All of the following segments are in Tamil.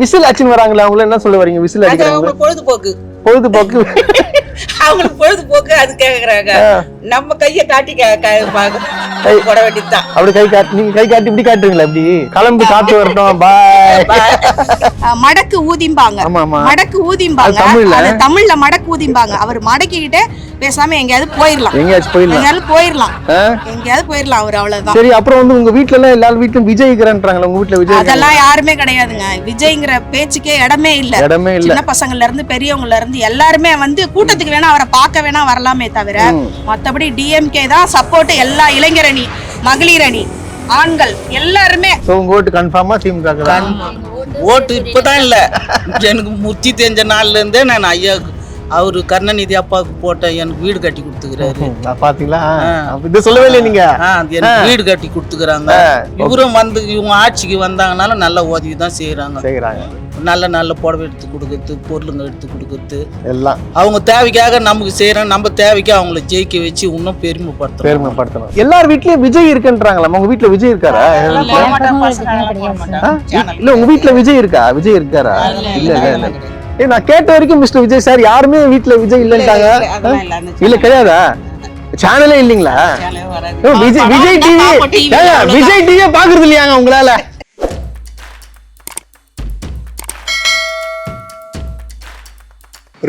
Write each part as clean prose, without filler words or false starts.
விசில் ஆச்சுன்னு வராங்களா? அவங்கள என்ன சொல்ல வரீங்க? விசில் அடிக்கிறாங்க. பொழுதுபோக்கு அவங்களுக்கு பொழுதுபோக்கு அது கேக்குறாங்க. நம்ம கைய காட்டி போட வேண்டியதுதான். அப்படி கை காட்டி நீங்க கை காட்டி இப்படி காட்டுறீங்களா? இப்படி கிளம்பி காத்து வரட்டும் பாய். மடக்கு ஊதிம்பாங்க. மடக்கு ஊதிம்பாங்க. அது தமிழ்ல மடக்கு ஊதிம்பாங்க. அவர் மடக்கிக்கிட்டே பேசாம எங்கயாவது போயிடலாம். எங்கயாவது போயிடலாம் அவர் அவ்வளவுதான். சரி, அப்புறம் வந்து உங்க வீட்ல எல்லாம் எல்லாரும் வீட்லயும் விஜய் இருக்கிறான்றாங்களா? உங்க வீட்ல விஜய் அதெல்லாம் யாருமே கிடையாதுங்க. விஜய்ங்கிற பேச்சுக்கே இடமே இல்ல. சின்ன பசங்கள்ல இருந்து பெரியவங்கல இருந்து எல்லாருமே வந்து கூட்டத்துக்கு வேணா அவரை பார்க்க வேணா வரலாமே தவிர மத்தபடி டிஎம்கே தான் சப்போர்ட். எல்லா இளைஞர் அணி, மகளிர் அணி, ஆண்கள் எல்லாருமே. உங்க ஓட்டு கன்ஃபார்மா திமுக? ஓட்டு இப்பதான் இல்ல, எனக்கு முத்தி தெரிஞ்ச நாள்ல இருந்தே நான் ஐயாவுக்கு அவரு கருணாநிதி அப்பாவுக்கு போட்ட எனக்கு வீடு கட்டி கொடுத்துக்கிறாரு. பாத்தீங்களா? இது சொல்லவே இல்லை நீங்க. எனக்கு வீடு கட்டி கொடுத்துக்கிறாங்க. இவரும் வந்து இவங்க ஆட்சிக்கு வந்தாங்கனால நல்ல உதவி தான் செய்யறாங்க. நல்ல நல்ல புடவை எடுத்து கொடுக்கறது, பொருளுங்க எடுத்து கொடுக்கறது எல்லாம் அவங்க தேவைக்காக நமக்கு செய்யறாங்க. நம்ம தேவைக்கு அவங்கள ஜெயிக்க வச்சு இன்னும் பெருமைப்படுத்தணும். எல்லார் வீட்லயும் விஜய் இருக்குன்றாங்களா? உங்க வீட்ல விஜய் இருக்காரா? இல்ல உங்க வீட்ல விஜய் இருக்கா? விஜய் இருக்காரா? இல்ல. நான் கேட்ட வரைக்கும் மிஸ்டர் விஜய் சார் யாருமே வீட்ல விஜய் இல்லன்றாங்க. இல்ல கிடையாதா? சேனலே இல்லீங்களா? விஜய் டிவியே பாக்குறது இல்லையாங்க உங்களால?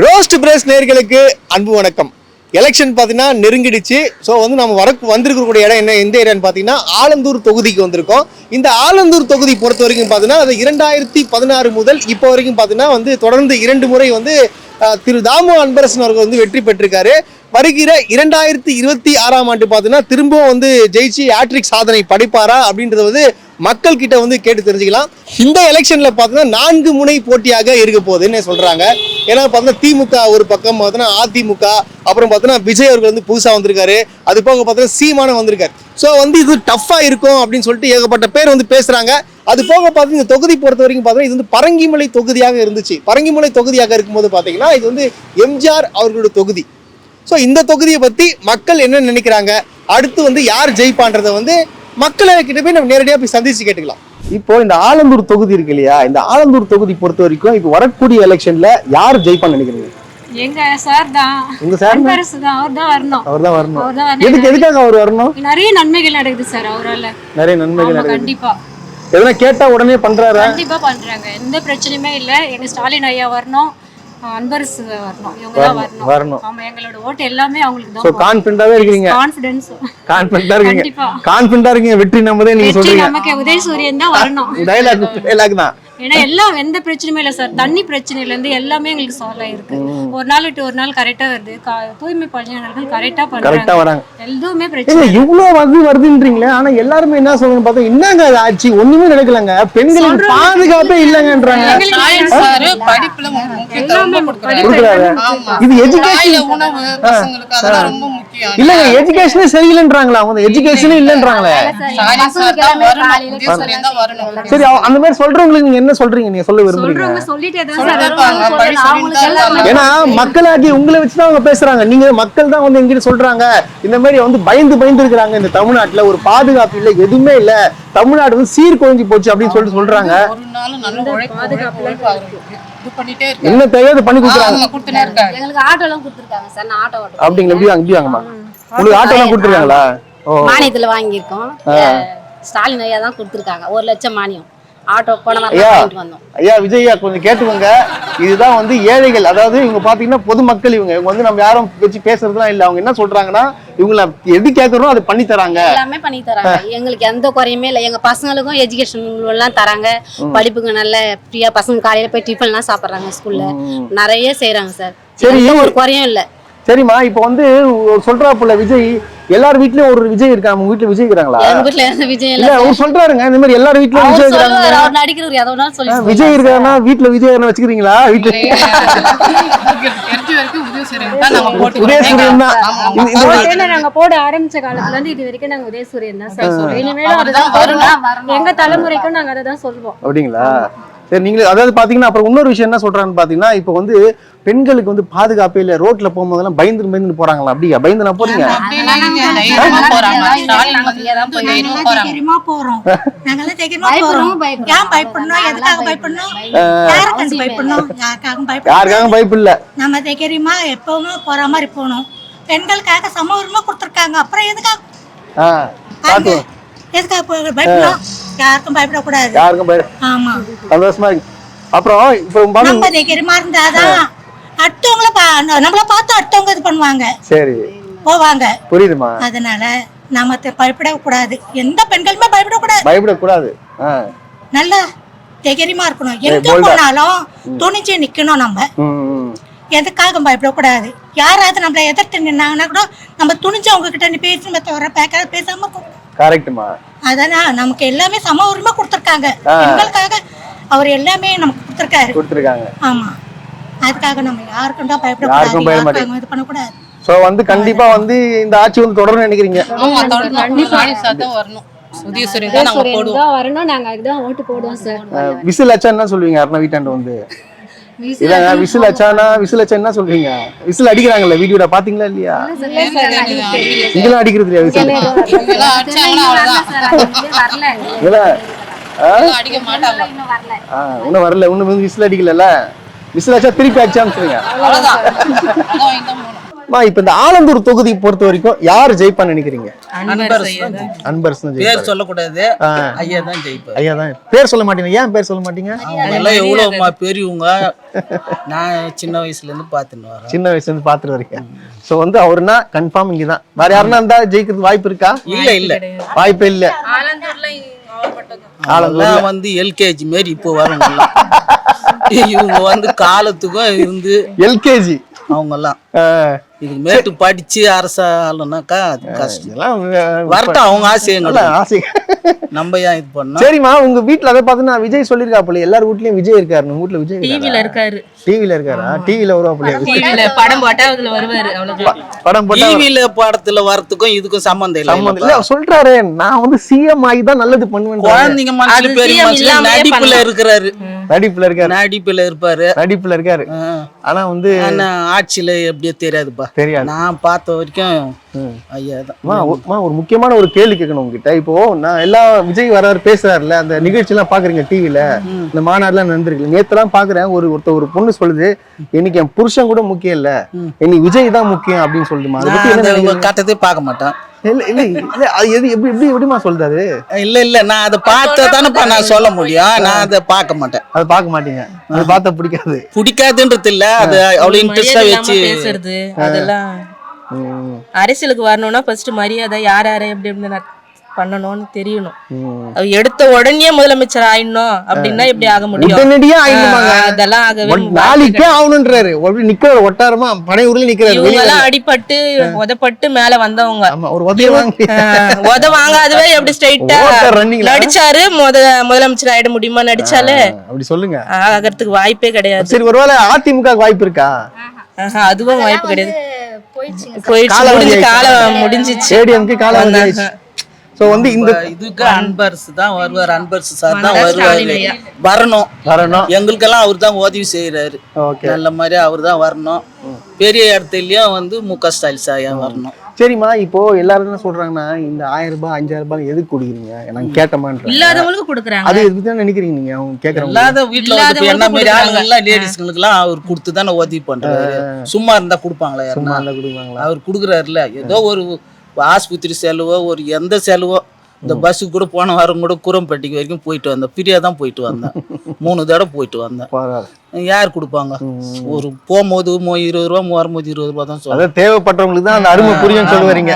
ரோஸ்ட் பிரஸ் நேயர்களுக்கு அன்பு வணக்கம். எலெக்ஷன் பார்த்தீங்கன்னா நெருங்கிடுச்சு. ஸோ வந்து நம்ம வந்திருக்கக்கூடிய இடம் என்ன, எந்த ஏரியான்னு பார்த்தீங்கன்னா ஆலந்தூர் தொகுதிக்கு வந்திருக்கோம். இந்த ஆலந்தூர் தொகுதி பொறுத்த வரைக்கும் பார்த்தீங்கன்னா அது 2016 முதல் இப்போ வரைக்கும் பார்த்தீங்கன்னா வந்து தொடர்ந்து 2 முறை வந்து திரு தாமு அன்பரசன் அவர்கள் வந்து வெற்றி பெற்றிருக்காரு. வருகிற 2026ஆம் ஆண்டு பார்த்தீங்கன்னா திரும்பவும் வந்து ஜெயிச்சு ஹேட்ரிக் சாதனை படைப்பாரா அப்படின்றத வந்து மக்கள் கிட்ட வந்து கேட்டு தெரிஞ்சுக்கலாம். இந்த எலெக்ஷன்ல பார்த்தீங்கன்னா 4 முனை போட்டியாக இருக்க போகுதுன்னு சொல்றாங்க. ஏன்னா பார்த்தீங்கன்னா திமுக ஒரு பக்கம், பார்த்தீங்கன்னா அதிமுக, அப்புறம் பார்த்தீங்கன்னா விஜய் அவர்கள் வந்து புதுசாக வந்திருக்காரு. அது போக பார்த்தீங்கன்னா சீமானம் வந்திருக்காரு. ஸோ வந்து இது டஃப்பாக இருக்கும் அப்படின்னு சொல்லிட்டு ஏகப்பட்ட பேர் வந்து பேசுறாங்க. அது போக பார்த்தீங்கன்னா இந்த தொகுதி பொறுத்த வரைக்கும் பார்த்தீங்கன்னா இது வந்து பரங்கிமலை தொகுதியாக இருந்துச்சு. பரங்கிமலை தொகுதியாக இருக்கும்போது பார்த்தீங்கன்னா இது வந்து எம்ஜிஆர் அவர்களோட தொகுதி. ஸோ இந்த தொகுதியை பற்றி மக்கள் என்ன நினைக்கிறாங்க, அடுத்து வந்து யார் ஜெயிப்பான்றதை வந்து மக்களை கிட்ட போய் நம்ம நேரடியாக போய் சந்திச்சு கேட்டுக்கலாம். இப்போ இந்த ஆலந்தூர் தொகுதி இருக்கு இல்லையா, இந்த ஆலந்தூர் தொகுதி பொறுத்த வரைக்கும் இப்போ வரக்கூடிய எலெக்ஷன்ல யார் ஜெயிப்பான்னு நினைக்கிறீங்க? எங்க சார் தான். உங்க சார் அவர் தான் வரணும். எதுக்காக அவர் வரணும்? நிறைய நன்மைகள் நடக்குது சார் அவரால. நிறைய நன்மைகள் நடக்குது. கண்டிப்பா எதனா கேட்டா உடனே பண்றாரா? கண்டிப்பா பண்றாங்க. எந்த பிரச்சனையுமே இல்ல. எங்க ஸ்டாலின் ஐயா வரணும், அன்பரசு வரணும், இவங்க தான் வரணும். ஆமா, எங்களோட ஓட்டு எல்லாமே அவங்களுக்கு தான். சோ கான்ஃபிடன்ட்டாவே இருக்கீங்க? கான்ஃபிடன்ட்டா இருக்கீங்க. வெற்றி நம்மதே நீங்க சொல்றீங்க. நமக்கு உதயசூரியன் தான் வரணும். டயலாக் தான். ஏன்னா எல்லாம் எந்த பிரச்சனையுமே இல்லை சார். தண்ணி பிரச்சனையில இருந்து எல்லாமே எங்களுக்கு சால்வ் ஆயிருக்கு. ஒரு நாள் விட்டு ஒரு நாள் கரெக்டா வருது. தூய்மை பணியாளர்கள் கரெக்டா பண்றாங்க. எதுவுமே பிரச்சனை இவ்வளவு வருதுன்றீங்களே, ஆனா எல்லாருமே என்ன சொல்றாங்க பார்த்தா என்னங்க ஆச்சு, ஒண்ணுமே நடக்கலங்க, பெண்களுக்கு பாதுகாப்பே இல்லங்கன்றாங்க. இது எஜுகேஷன் இல்லங்க, எஜுகேஷனே சரியில்லைன்றாங்களா? அவங்க எஜுகேஷனே இல்லன்றாங்களே. சரி, அந்த மாதிரி சொல்றவங்களுக்கு என்ன சொல்றீங்க? நீங்க சொல்ல விரும்புறீங்க? ஏன்னா மக்களாகி உங்களை வச்சுதான் அவங்க பேசுறாங்க. நீங்க மக்கள் தான் வந்து எங்கிட்ட சொல்றாங்க இந்த மாதிரி வந்து பயந்து இருக்கிறாங்க. இந்த தமிழ்நாட்டுல ஒரு பாதுகாப்பு இல்ல, எதுவுமே இல்ல, தமிழ்நாடு வந்து சீர்குலைஞ்சு போச்சு அப்படின்னு சொல்லிட்டு சொல்றாங்க. என்ன தேவையோ பண்ணி கொடுக்குறாங்க. எங்களுக்கு ஆட்டோ எல்லாம் கொடுத்துருக்காங்க சார். நான் ஆட்டோ ஓட்டுறேன். அப்படிங்களா? எப்படி வாங்கம்மா உங்களுக்கு ஆட்டோ எல்லாம் கொடுத்துருக்காங்களா? மானியத்துல வாங்கியிருக்கோம். ஸ்டாலின் ஐயா தான் கொடுத்துருக்காங்க 1 லட்சம் மானியம். ஆட்டோ போன வாரம் வந்தோம். ஐயா விஜய்யா கொஞ்சம் கேட்டுக்கோங்க. இதுதான் வந்து ஏழைகள், அதாவது இவங்க பாத்தீங்கன்னா பொதுமக்கள். இவங்க வந்து நம்ம யாரும் வச்சு பேசுறதுலாம் இல்ல. அவங்க என்ன சொல்றாங்கன்னா இவங்களை எது கேட்கறோம் அதை பண்ணி தராங்க, எல்லாமே பண்ணி தராங்க. எங்களுக்கு எந்த குறையுமே இல்லை. எங்க பசங்களுக்கும் எஜுகேஷன் எல்லாம் தராங்க. படிப்புக்கு நல்ல ஃப்ரீயா பசங்க காலையில போய் டிஃபன் எல்லாம் சாப்பிடுறாங்க. ஸ்கூல்ல நிறைய செய்யறாங்க சார். சரி, ஒரு குறையும் இல்லை. சரிம்மா, இப்போ வந்து சொல்றாப்புல விஜய் எல்லார் வீட்லயும் ஒரு விஜய் இருக்காங்க. உங்க வீட்ல விஜய் இருக்காங்களா? எங்க வீட்ல விஜய் இல்ல, அவர் சொல்றாருங்க இந்த மாதிரி எல்லார் வீட்லயும் விஜய் இருக்காங்க. அவர் நடிக்கிறவர் எதோ ஒண்ணு சொல்லி விஜய் இருக்கானா வீட்ல விஜய் என்ன வச்சுக்கிறீங்களா? வீட்ல உதயசூரியன் தான். நாங்க போட ஆரம்பிச்ச காலத்துல இருந்து இது வரைக்கும் நாங்க உதயசூரியன் தான் சார் சொல்றோம். இனிமேலும் அதுதான் வரணும். எங்க தலைமுறைக்கும் நாங்க அதை தான் சொல்லுவோம். அப்படிங்களா? சரி நீங்களே அதாவது பாத்தீங்கன்னா அப்புறம் இன்னொரு விஷயம் என்ன சொல்றான்னு பாத்தீங்கன்னா இப்போ வந்து பெண்களுக்கு வந்து பாதுகாப்பே இல்ல, ரோட்ல போகும்போதெல்லாம் பயந்து போறாங்களா? அப்படியா? பயந்து நான் போறீங்க? தைரியமா போறோம். நாங்கெல்லாம் தைரியமா போறோம். ஏன் பயப்படணும்? எதுக்காக பயப்படணும்? யாருக்காக பயப்படணும்? யாருக்காக பயப்படல. நம்ம தைரியமா எப்பவுமே போற மாதிரி போகணும். பெண்களுக்காக சம உரிமை கொடுத்துருக்காங்க. அப்புறம் எதுக்காக பயப்படணும்? யாருக்கும் பயப்படக்கூடாது. யாருக்கும் ஆமா, சந்தோஷமா இருக்கு. அப்புறம் இப்போ நம்ம தைரியமா இருந்தாதான் அடுத்தவங்கள நம்மள பார்த்து அடுத்தவங்க இது பண்ணுவாங்க. சரி போவாங்க. புரியுதுமா? அதனால நாம பயப்படக்கூடாது. எந்த பெண்களுமே பயப்படக்கூடாது. நல்லா தைரியமா இருக்கணும். எங்க போனாலும் துணிஞ்சு நிக்கணும். நம்ம எதுக்காக பயப்படக்கூடாது. யாராவது நம்மள எதிர்த்து நின்னாங்கன்னா கூட நம்ம துணிஞ்சு அவங்க கிட்ட பேசி தவிர பேசாம இருக்கணும். கரெக்ட்மா. அதனால நமக்கு எல்லாமே சம உரிமை கொடுத்துருக்காங்க. பெண்களுக்காக அவர் எல்லாமே நமக்கு கொடுத்துருக்காங்க. ஆமா, அதுக்காக நம்ம யாருக்கும் தான் பயப்படக்கூடாது. இது பண்ணக்கூடாது. சோ வந்து கண்டிப்பா வந்து இந்த ஆட்சி வந்து தொடரணும்னு நினைக்கிறீங்க? ஆமா, தொடரணும். வரணும். சுதீஸ்வரி தான் நாங்க போடுவோம். வரணும். நாங்க அதுதான் ஓட்டு போடுவோம் சார். விசில் அச்சா என்ன சொல்லுவீங்க? அருணா வீட்டாண்ட வந்து இதாங்க விசில் அச்சா என்ன சொல்றீங்க? விசில் அடிக்கிறாங்கல்ல, வீடியோல பாத்தீங்களா இல்லையா? இதெல்லாம் அடிக்கிறது இல்லையா விசில்? அடிக்க மாட்டாங்க. இன்னும் வரல, இன்னும் விசில் அடிக்கல. விசில் அச்சா திருப்பி அடிச்சான்னு சொல்லுங்க. இப்ப இந்த ஆலந்தூர் தொகுதி பொறுத்த வரைக்கும் யார் ஜெயிப்பான்னு நினைக்கிறீங்க? அன்பரசு பேர் சொல்லக்கூடாது. ஐயா தான் ஜெயிப்பார். ஐயா தான். பேர் சொல்ல மாட்டீங்க? ஏன் பேர் சொல்ல மாட்டீங்க? எல்லாம் எவ்வளவு பெரியவங்க. நான் சின்ன வயசுல இருந்து பாத்துன்னு வரேன். சின்ன வயசுல இருந்து பாத்துட்டு வரீங்க. சோ வந்து அவருனா கன்ஃபார்ம் இங்கதான். வேற யாருன்னா இருந்தா ஜெயிக்கிறது வாய்ப்பு இருக்கா? இல்ல வாய்ப்பே இல்ல. ஆலந்தூர்ல வந்து எல்கேஜி மாரி இப்போ வரவங்க இவங்க வந்து காலத்துக்கும் இருந்து எல்கேஜி அவங்க எல்லாம் இதுக்கு மேட்டு படிச்சு அரசாலனாக்கா அது கஷ்டம். வரட்டும், அவங்க ஆசை நம்ம ஏன் இது பண்ணோம். சரிம்மா, உங்க வீட்டுல அதை பார்த்து நான் விஜய் சொல்லிருக்கா போல. எல்லார் வீட்லயும் விஜய் இருக்காரு. உங்க வீட்டுல விஜய் டிவில இருக்காரு. டிவில இருக்காரா? டிவில வருவா போல. டிவில படம் போட்டா அதுல வருவாரு. அவ்வளவுதான். படம் போட்டா டிவில படத்துல வரதுக்கும் இதுக்கும் சம்பந்தம் இல்ல. சொல்றாரு நான் வந்து சிஎம் ஆகி தான் நல்லது பண்ணுவேன். குழந்தைங்க மனசுல பெரிய நடிப்புல இருக்கிறாரு. நடிப்புல இருக்காரு. ஆனா வந்து ஆட்சியில எப்படியோ தெரியாதுப்பா. தெரியாது. நான் பார்த்த வரைக்கும் ஐயா தான். ஒரு முக்கியமான ஒரு கேள்வி கேட்கணும் உங்ககிட்ட. இப்போ நான் எல்லா விஜய் வராரு பேசுறாருல, அந்த நிகழ்ச்சி எல்லாம் பாக்குறீங்க டிவில, இந்த மாநாடுலாம் நடந்திருக்கு. நேத்தெல்லாம் பாக்குறேன், ஒரு பொண்ணு சொல்லுது, இன்னைக்கு என் புருஷன் கூட முக்கியம் இல்ல, இன்னைக்கு விஜய் தான் முக்கியம் அப்படின்னு சொல்லுமா? அதை பத்தி என்ன கட்டத்தை பார்க்க மாட்டேன். எப்படிமா சொல்றாரு? இல்ல நான் அதை பார்த்தா தானேப்பா நான் சொல்ல முடியும். நான் அதை பார்க்க மாட்டேன். அதை பார்க்க மாட்டீங்க? அதை பார்த்தா பிடிக்காதுன்றது இல்ல, அது அவ்வளவு இன்ட்ரெஸ்டா வச்சு பேசுறது. அதெல்லாம் அரசியலுக்கு வரணும்னா ஃபர்ஸ்ட் மரியாதை, யார் எப்படி எப்படி பண்ணணும்னு தெரியணும். எடுத்த உடனே முதலமைச்சர் ஆயிடணும் அப்படின்னா எப்படி ஆக முடியும்? அதெல்லாம் ஆகவே நாளைக்கே ஆகணும்ன்றாரு. நிக்கிறாரு ஒட்டாரமா பனை உருளி நிக்கிறாரு. இவங்க எல்லாம் அடிபட்டு உதப்பட்டு மேல வந்தவங்க. உத வாங்காதவே எப்படி ஸ்ட்ரைட்டா நடிச்சாரு. முதலமைச்சர் ஆயிட முடியுமா நடிச்சாலே? அப்படி சொல்லுங்க. ஆகிறதுக்கு வாய்ப்பே கிடையாது. சரி, ஒருவேளை அதிமுக வாய்ப்பு இருக்கா? அதுவும் வாய்ப்பு கிடையாது. போயிடுச்சு, காலம் முடிஞ்சிச்சு. ஏடிஎம்கே காலம் முடிஞ்சிச்சு. சோ வந்து இந்த இதுக்கு அன்பரசு தான் வருவார். அன்பரசு சார் தான் வருவாரு. வரணும். எங்களுக்கெல்லாம் அவர் தான் உதவி செய்யறாரு. நல்ல மாதிரி அவர் தான் வரணும். பெரிய இடத்துலயும் வந்து முக ஸ்டாலின் சாயா வரணும். சரிம்மா, இப்போ எல்லாரும் என்ன சொல்றாங்கன்னா, இந்த 1000 ரூபாய் 5000 ரூபாய் எதுக்கு குடுக்குறீங்க? எனக்கு கேட்டமான்னு இல்லாதவங்களுக்கு கொடுக்குறாங்க. அது எதுக்கு தான் நினைக்கிறீங்க நீங்க? அவங்க கேக்குறாங்க. இல்லாத வீட்டுல என்ன மாதிரி ஆளுங்கெல்லாம் லேடிஸ்ங்களுக்கு எல்லாம் அவர் கொடுத்து தானே உதவி பண்றாரு. சும்மா இருந்தா கொடுப்பாங்களா? சும்மா இருந்தா கொடுப்பாங்களா? அவர் கொடுக்குறாருல. ஏதோ ஒரு ஆஸ்பத்திரி செலவோ ஒரு எந்த செலவோ, இந்த பஸ்ஸுக்கு கூட போன வாரம் கூட குரம்பட்டிக்கு வரைக்கும் போயிட்டு வந்தேன். ஃப்ரீயா தான் போயிட்டு வந்தேன். 3 தடவை போயிட்டு வந்தேன். யார் கொடுப்பாங்க? ஒரு போகும்போது 20 ரூபா, வரும்போது 20 ரூபா தான் சொல்லுவாங்க. தேவைப்பட்டவங்களுக்கு தான் அந்த அருமை புரியும் சொல்லுவீங்க.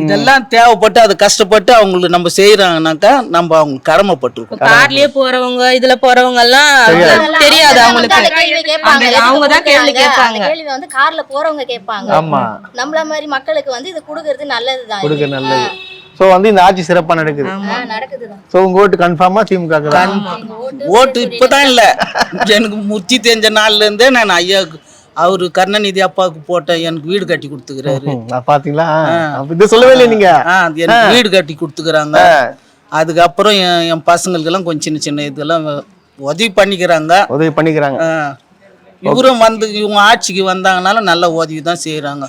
இதெல்லாம் தேவைப்பட்டு அது கஷ்டப்பட்டு அவங்களுக்கு நம்ம செய்யறாங்கன்னாக்கா நம்ம அவங்களுக்கு கடமைப்பட்டிருக்கோம். கார்லயே போறவங்க, இதுல போறவங்க எல்லாம் தெரியாது அவங்களுக்கு. அவங்க தான் கேள்வி கேட்பாங்க. கேள்வி வந்து கார்ல போறவங்க கேட்பாங்க. நம்மள மாதிரி மக்களுக்கு வந்து இது குடுக்குறது நல்லதுதான். குடுக்குறது நல்லது. சோ வந்து இந்த ஆட்சி சிறப்பா நடக்குது. சோ உங்க ஓட்டு கன்ஃபார்மா திமுக தான். ஓட்டு இப்பதான் இல்ல, எனக்கு முத்தி தெரிஞ்ச நாள்ல இருந்தே நான் ஐயாவுக்கு, அவரு கருணாநிதி அப்பாவுக்கு போட்ட எனக்கு வீடு கட்டி கொடுத்துக்கிறாரு. பாத்தீங்களா? இது சொல்லவே இல்லை நீங்க. எனக்கு வீடு கட்டி கொடுத்துக்கிறாங்க. அதுக்கப்புறம் என் பசங்களுக்கு எல்லாம் கொஞ்சம் சின்ன சின்ன இதெல்லாம் உதவி பண்ணிக்கிறாங்க. இவரும் வந்து இவங்க ஆட்சிக்கு வந்தாங்கனாலும் நல்ல உதவி தான் செய்கிறாங்க.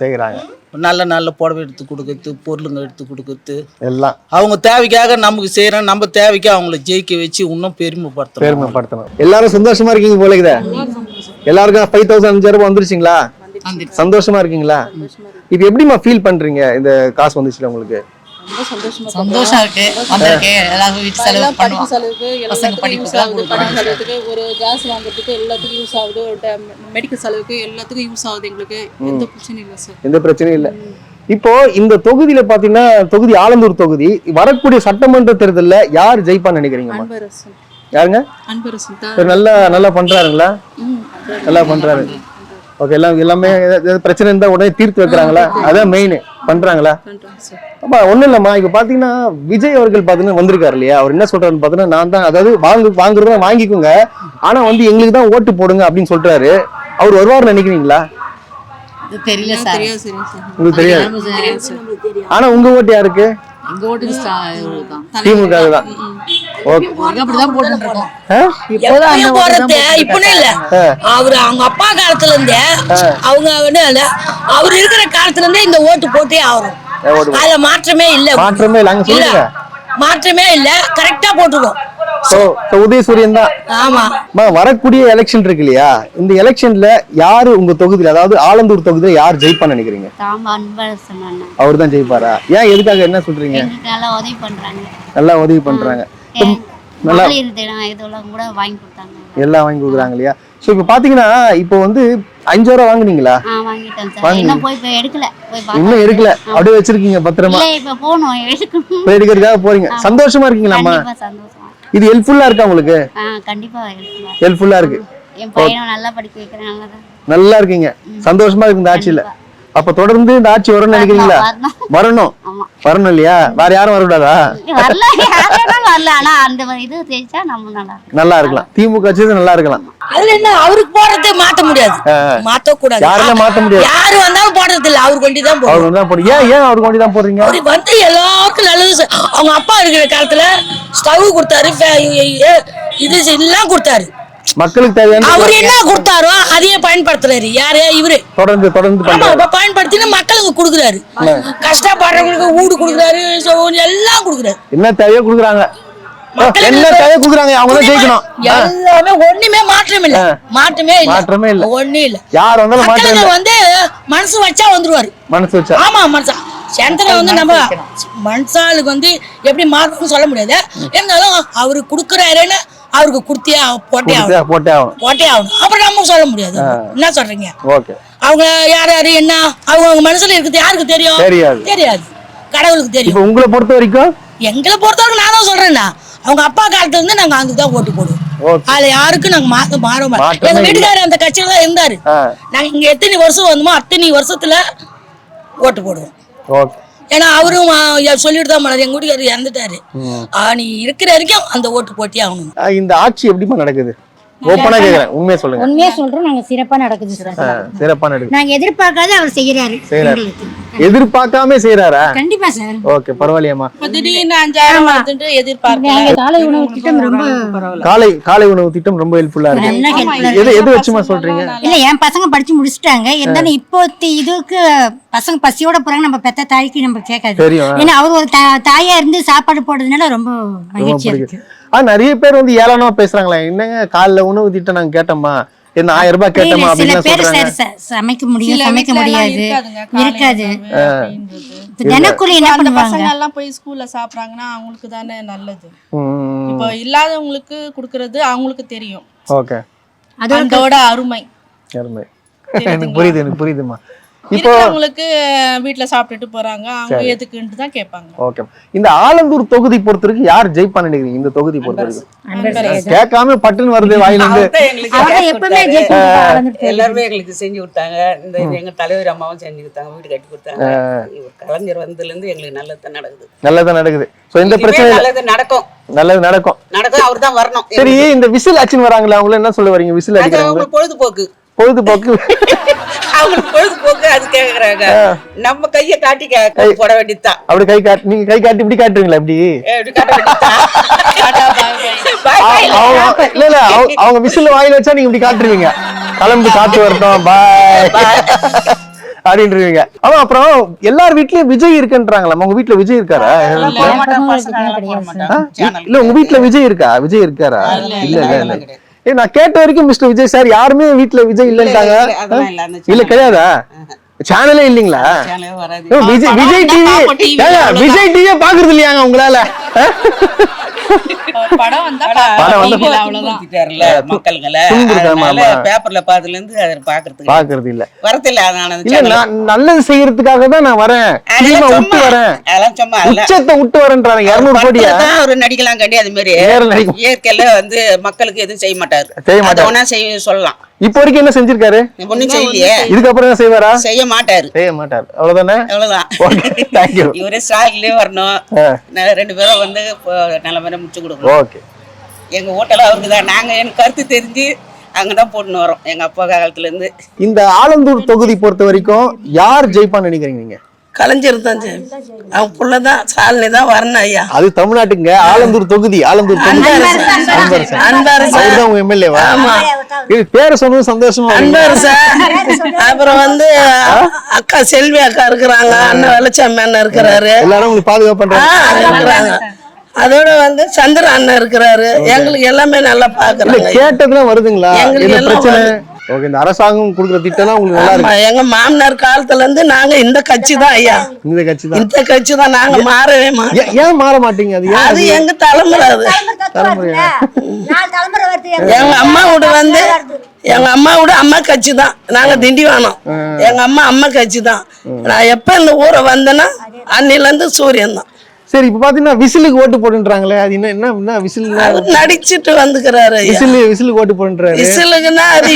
நல்ல புடவை எடுத்து கொடுக்கறது, பொருளுங்க எடுத்து கொடுக்கறது எல்லாம் அவங்க தேவைக்காக நமக்கு செய்யறோம். நம்ம தேவைக்கு அவங்கள ஜெயிக்க வச்சு இன்னும் பெருமைப்படுத்தணும். எல்லாரும் சந்தோஷமா இருக்கீங்க போல இருக்குதா? எல்லாருக்கும் 5,000 5,000 வந்துருச்சுங்களா? சந்தோஷமா இருக்கீங்களா? இப்ப எப்படிமா ஃபீல் பண்றீங்க இந்த காசு வந்துச்சுல உங்களுக்கு? சந்தோஷம் இருக்கு. வந்திருக்கு எல்லாரும் வீட்டு செலவு பண்ணுவோம். பசங்க படிப்புக்கு ஒரு கேஸ் வாங்குறதுக்கு எல்லாத்துக்கும் யூஸ் ஆகுது. ஒரு மெடிக்கல் செலவுக்கு எல்லாத்துக்கும் யூஸ் ஆகுது. எங்களுக்கு எந்த பிரச்சனையும் இல்லை சார். எந்த பிரச்சனையும் இல்லை. இப்போ இந்த தொகுதியில பாத்தீங்கன்னா தொகுதி ஆலந்தூர் தொகுதி வரக்கூடிய சட்டமன்ற தேர்தல்ல யார் ஜெயிப்பான்னு நினைக்கிறீங்க? யாருங்க? அன்பரசன். நல்லா பண்றாருங்களா? நல்லா பண்றாரு. ஓகே. எல்லாமே பிரச்சனை இருந்தா உடனே தீர்த்து வைக்கிறாங்களா? அதான் மெயின். பண்றாங்களா? அப்பா ஒண்ணும் இல்லம்மா. இப்ப பாத்தீங்கன்னா விஜய் அவர்கள் பாத்தீங்கன்னா வந்திருக்காரு இல்லையா? அவர் என்ன சொல்றாருன்னு பாத்தீங்கன்னா நான் தான், அதாவது வாங்குறத வாங்கிக்கோங்க, ஆனா வந்து எங்களுக்கு தான் ஓட்டு போடுங்க அப்படின்னு சொல்றாரு. அவர் வருவார்னு நினைக்கிறீங்களா? தெரியல சார். உங்களுக்கு தெரியாது. ஆனா உங்க ஓட்டு யாருக்கு? எங்க ஓட்டுக்கு திமுக தான். அப்படிதான் போட்டுட்டு இருக்கோம். இப்ப இல்ல, அவரு அவங்க அப்பா காலத்துல இருந்தே அவங்க அவர் இருக்கிற காலத்துல இருந்தே இந்த ஓட்டு போட்டே ஆகணும். அதுல மாற்றமே இல்ல. மாற்றமே இல்ல. கரெக்டா போட்டுருக்கோம். உதயசூரியன் தான். ஆமா. வரக்கூடிய எலெக்ஷன் இருக்கு இல்லையா? இந்த எலெக்ஷன்ல யாரு உங்க தொகுதியில, அதாவது ஆலந்தூர் தொகுதியில யார் ஜெயிப்பான்னு நினைக்கிறீங்க? அவர் தான் ஜெயிப்பாரா? ஏன், எதுக்காக, என்ன சொல்றீங்க? நல்லா உதவி பண்றாங்க. எல்லாம் வாங்கி கொடுக்குறாங்க இல்லையா? சோ இப்ப பாத்தீங்கன்னா இப்போ வந்து 5,000 வாங்குனீங்களா? இன்னும் எடுக்கல, அப்படியே வச்சிருக்கீங்க பத்திரமா. எடுக்கிறதுக்காக போறீங்க. சந்தோஷமா இருக்கீங்களாம்மா? இது ஹெல்ப்ஃபுல்லா இருக்கா உங்களுக்கு? கண்டிப்பா ஹெல்ப்ஃபுல்லா இருக்கு. என் பையனை நல்லா படிக்க வைக்கிறேன். நல்லா இருக்கீங்க. சந்தோஷமா இருக்கு இந்த ஆட்சியில. அப்ப தொடர்ந்து இந்த ஆட்சி வரும்னு நினைக்கிறீங்களா? வரணும் இல்லையா? வேற யாரும் வரக்கூடாதா? நல்லா இருக்கலாம். திமுக நல்லா இருக்கலாம். அதுல என்ன, அவருக்கு போடுறது மாத்த முடியாது, மாத்த கூடாது. யாரும் மாத்த முடியாது. யாரு வந்தாலும் போடுறது இல்ல, அவருக்கு கொண்டு தான் போடுறோம். ஏன் அவருக்கு கொண்டு தான் போடுறீங்க? அவருக்கு வந்து எல்லாருக்கும் நல்லது. அவங்க அப்பா இருக்கிற காலத்துல ஸ்டவ் கொடுத்தாரு, இது எல்லாம் கொடுத்தாரு. மக்களுக்கு தேவையான அவர் என்ன கொடுத்தாரோ அதையே பயன்படுத்துறாரு. யாரு? இவரு தொடர்ந்து பயன்படுத்தி மக்களுக்கு கொடுக்குறாரு. கஷ்டப்படுறவங்களுக்கு வீடு கொடுக்குறாரு, எல்லாம் கொடுக்குறாரு. என்ன தேவையோ கொடுக்குறாங்க. என்ன தேவை கொடுக்குறாங்க, அவங்க தான் ஜெயிக்கணும். எல்லாமே ஒண்ணுமே மாற்றமே இல்ல. ஒண்ணு இல்ல. யார் வந்தாலும் மாற்றமே வந்து மனசு வச்சா வந்துருவாரு. மனசு வச்சா. ஆமா, மனசா சென்டரை வந்து நம்ம மனுஷாளுக்கு வந்து எப்படி மாற்றணும்னு சொல்ல முடியாது. இருந்தாலும் அவரு கொடுக்குறாருன்னு அவருக்கு போட்டே ஆகணும். அப்புறம் நம்ம சொல்ல முடியாது. என்ன சொல்றீங்க? அவங்க யார் என்ன அவங்க மனசுல இருக்குது யாருக்கு தெரியும்? தெரியாது. கடவுளுக்கு தெரியும். உங்களை பொறுத்த வரைக்கும், எங்களை பொறுத்த வரைக்கும் நான் தான் சொல்றேன்னா, அவங்க அப்பா காலத்துல இருந்து நாங்க அங்கதான் ஓட்டு போடுவோம். அதுல யாருக்கும் நாங்க மாற மாட்டோம். எங்க வீட்டுக்காரர் அந்த கட்சியில தான் இருந்தாரு. நாங்க இங்க எத்தனை வருஷம் வந்தோமோ அத்தனை வருஷத்துல ஓட்டு போடுவோம். ஏன்னா அவரும் சொல்லிட்டு தான் எங்க வீட்டுக்காரர் இறந்துட்டாரு. நீ இருக்கிற வரைக்கும் அந்த ஓட்டு போட்டே ஆகணும். இந்த ஆட்சி எப்படிமா நடக்குது? ஓப்பனா கேக்குறேன், உண்மையா சொல்லுங்க. உண்மையா சொல்றோம், நாங்க சிறப்பா நடக்குது சார். சிறப்பா நடக்குது. நாங்க எதிர்பார்க்காத அவர் செய்யறாரு. எதிர்பார்க்காம செய்யறாரா? கண்டிப்பா சார். ஓகே, பரவாயில்லையாமா. திடீர்னு 5,000 வந்துட்டு எதிர்பார்க்கல. காலை உணவு திட்டம் ரொம்ப காலை உணவு திட்டம் ரொம்ப ஹெல்ப்ஃபுல்லா இருக்கு. எது வச்சுமா சொல்றீங்க? இல்ல, என் பசங்க படிச்சு முடிச்சிட்டாங்க. இருந்தாலும் இப்போ இதுக்கு பசங்க பசியோட போறாங்க. நம்ம பெத்த தாய்க்கு நம்ம கேட்காது. ஏன்னா அவர் ஒரு தாயா இருந்து சாப்பாடு போடுறதுனால ரொம்ப மகிழ்ச்சியா இருக்கு. நிறைய பேர் வந்து ஏளனமா பேசுறாங்களே, என்னங்க காலைல உணவு திட்டம் நாங்க கேட்டோமா, என்ன 1000 ரூபாய் கேட்டோமா அப்படின்னு சொல்றாங்க. சமைக்க முடியாது, இருக்காது. தினக்கூலி என்ன பண்ணுவாங்க? பசங்க எல்லாம் போய் ஸ்கூல்ல சாப்பிடுறாங்கன்னா அவங்களுக்கு தானே நல்லது. இப்போ இல்லாதவங்களுக்கு கொடுக்கறது அவங்களுக்கு தெரியும். ஓகே, அதோட அருமை எனக்கு புரியுதுமா. இப்போ உங்களுக்கு வீட்ல சாப்பிட்டுட்டு போறாங்க, அவங்க எதுக்குன்னு தான் கேட்பாங்க. ஓகே, இந்த ஆலந்தூர் தொகுதி பொறுத்தவரைக்கும் யார் ஜெயிப்பான்னு நினைக்கிறீங்க? இந்த தொகுதி பொறுத்தவரைக்கும் கேட்காம பட்டுன்னு வருது வாயில இருந்து. எல்லாருமே எங்களுக்கு செஞ்சு கொடுத்தாங்க. இந்த எங்க தலைவர் அம்மாவும் செஞ்சு கொடுத்தாங்க, வீடு கட்டி கொடுத்தாங்க. கலைஞர் வந்ததுல இருந்து எங்களுக்கு நல்லதான் நடக்குது. சோ இந்த பிரச்சனை நல்லது நடக்கும். அவர் தான் வரணும். சரி, இந்த விசில் அடிச்சுன்னு வராங்களா, அவங்கள என்ன சொல்ல வரீங்க? விசில் அடிக்கிறாங்க. பொழுதுபோக்கு அவங்களுக்கு பொழுதுபோக்கு அது கேக்குறாங்க. நம்ம கைய காட்டி போட வேண்டியதுதான். அப்படி கை காட்டி, நீங்க கை காட்டி இப்படி காட்டுறீங்களா? இப்படி காட்ட வேண்டியதுதான். இல்ல அவங்க விசில் வாயில வச்சா நீங்க இப்படி காட்டுருவீங்க, கிளம்பி காத்து வரட்டும் பாய் அப்படின்றீங்க. ஆமா, அப்புறம் எல்லார் வீட்லயும் விஜய் இருக்குன்றாங்களா? உங்க வீட்ல விஜய் இருக்காரா? இல்ல உங்க வீட்ல விஜய் இருக்கா? விஜய் இருக்காரா? இல்ல இல்ல இல்ல, நான் கேட்ட வரைக்கும் மிஸ்டர் விஜய் சார் யாருமே வீட்ல விஜய் இல்லன்றாங்க. இல்ல கிடையாதா? சேனலே இல்லீங்களா? விஜய் டிவியே பாக்குறது இல்லையாங்க உங்களால? படம் வந்தா மக்களுங்கள பேப்பர்ல பாத்துல இருந்து பாக்குறது இல்ல, வரதில்ல. நான் நல்லது செய்யறதுக்காக தான் நான் வரேன், விட்டு வரேன், உச்சத்தை விட்டு வரேன்றாங்க. 200 கோடியா ஒரு நடிக்கலாம் கண்டி அது மாதிரி இயற்கையில வந்து மக்களுக்கு எதுவும் செய்ய மாட்டாரு. செய்ய சொல்லலாம். இப்போ வரைக்கும் என்ன செஞ்சிருக்காரு? ஒண்ணும் செய்யலையே. இதுக்கப்புறம் என்ன செய்வாரா? செய்ய மாட்டாரு. அவ்வளவுதானே, அவ்வளவுதான். இவரே ஸ்டாக்லயே வரணும், 2 பேரும் வந்து நல்ல மாதிரி முடிச்சு கொடுக்கணும். ஓகே, எங்க ஹோட்டல் அவருக்கு தான். நாங்க எனக்கு கருத்து தெரிஞ்சு அங்கதான் போட்டுன்னு வரோம் எங்க அப்பா காலத்துல இருந்து. இந்த ஆலந்தூர் தொகுதி பொறுத்த வரைக்கும் யார் ஜெயிப்பான்னு நினைக்கிறீங்க நீங்க? கலைஞர் தான் அவன் புள்ளதான் சாலினி தான் வரணும் ஐயா. அது தமிழ்நாட்டுங்க, ஆலந்தூர் தொகுதி. ஆலந்தூர் அன்பரசன் எம்எல்ஏவா? இது பேரை சொன்னது சந்தோஷமா. அன்பரசன், அப்புறம் வந்து அக்கா செல்வி அக்கா இருக்கிறாங்க, அண்ணன் வெள்ளச்சாமி அண்ணன் இருக்கிறாரு, எல்லாரும் உங்களுக்கு பாதுகாப்பு பண்றாங்க. அதோட வந்து சந்திர அண்ணன் இருக்கிறாரு. எங்களுக்கு எல்லாமே நல்லா பாக்குறாங்க. கேட்டதுலாம் வருதுங்களா? என்ன பிரச்சனை? ஓகே, இந்த அரசாங்கம் கொடுக்குற திட்டம் உங்களுக்கு நல்லா இருக்கு. எங்க மாமனார் காலத்துல இருந்து நாங்க இந்த கட்சி தான் ஐயா. இந்த கட்சி தான், இந்த கட்சி தான். நாங்க மாறவே மாட்டோம். ஏன் மாற மாட்டீங்க? அது எங்க தலைமுறை. அது எங்க அம்மா வீடு வந்து எங்க அம்மா வீடு அம்மா கட்சி தான். நாங்க திண்டிவனம், எங்க அம்மா கட்சி தான். நான் எப்ப இந்த ஊரை வந்தேன்னா அன்னில இருந்து சூரியன் தான். சரி, இப்ப பாத்தீங்கன்னா விசிலுக்கு ஓட்டு போட்டுன்றாங்களே, அது என்ன விசில்? நடிச்சிட்டு வந்துக்கிறாரு. விசிலுக்கு ஓட்டு போட்டுறாரு. விசிலுக்குன்னா அது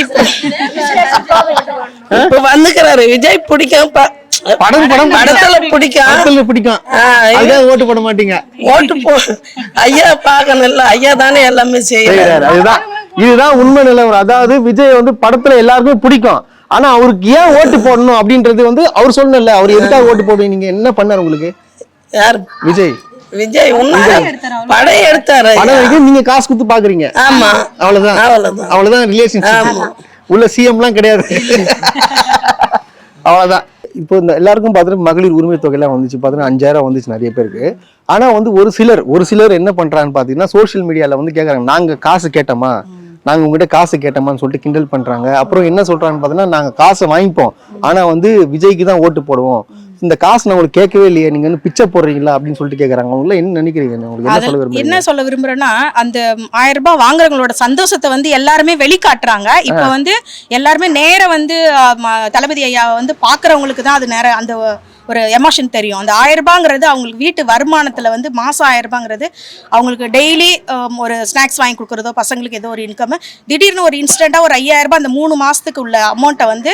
இப்ப வந்துக்கிறாரு. விஜய் பிடிக்கும், படத்துல பிடிக்கும். ஓட்டு போட மாட்டீங்க? ஓட்டு ஐயா பாக்கணும்ல, ஐயா தானே எல்லாமே செய்யறாரு. இதுதான் உண்மை நிலவரம். அதாவது விஜய் வந்து படத்துல எல்லாருக்குமே பிடிக்கும், ஆனா அவருக்கு ஏன் ஓட்டு போடணும் அப்படின்றது வந்து அவர் சொல்லல. அவர் எதுக்காக ஓட்டு போடுவீங்க? நீங்க என்ன பண்ணாரு உங்களுக்கு? யார்? விஜய் படம் எடுத்தாரு. படம் நீங்க காசு கொடுத்து பாக்குறீங்க. ஆமா, அவ்வளவுதான் ரிலேஷன்ஷிப். உள்ள சிஎம் எல்லாம் கிடையாது. அவ்வளவுதான். இப்போ இந்த எல்லாருக்கும் பாத்துட்டு மகளிர் உரிமை தொகை எல்லாம் வந்துச்சு, பாத்தீங்கன்னா 5000 வந்துச்சு நிறைய பேருக்கு. ஆனா வந்து ஒரு சிலர் என்ன பண்றாங்கன்னு பாத்தீங்கன்னா சோசியல் மீடியால வந்து கேக்குறாங்க, நாங்க காசு கேட்டோமா, நாங்க உங்ககிட்ட காசு கேட்டோமான்னு சொல்லிட்டு கிண்டல் பண்றாங்க. அப்புறம் என்ன சொல்றாங்கன்னு பாத்தீங்கன்னா, நாங்க காசை வாங்கிப்போம், ஆனா வந்து விஜய்க்கு தான் ஓட்டு போடுவோம், இந்த காசு நான் உங்களுக்கு கேட்கவே இல்லையே, நீங்க வந்து பிச்சை போடுறீங்களா அப்படின்னு சொல்லிட்டு கேக்குறாங்க. அவங்கள என்ன நினைக்கிறீங்க? என்ன சொல்ல விரும்புறேன்னா, அந்த 1000 ரூபாய் வாங்குறவங்களோட சந்தோஷத்தை வந்து எல்லாருமே வெளிக்காட்டுறாங்க. இப்ப வந்து எல்லாருமே நேர வந்து தளபதி ஐயா வந்து பாக்குறவங்களுக்கு தான் அது நேர அந்த ஒரு எமோஷன் தெரியும். அந்த 1000 ரூபாங்கிறது அவங்களுக்கு வீட்டு வருமானத்துல வந்து மாசம் 1000 ரூபாங்கிறது அவங்களுக்கு டெய்லி ஒரு ஸ்நாக்ஸ் வாங்கி கொடுக்குறதோ, பசங்களுக்கு ஏதோ ஒரு இன்கம், திடீர்னு ஒரு இன்ஸ்டன்டா ஒரு 5000 ரூபாய் அந்த 3 மாசத்துக்கு உள்ள அமௌண்ட்டை வந்து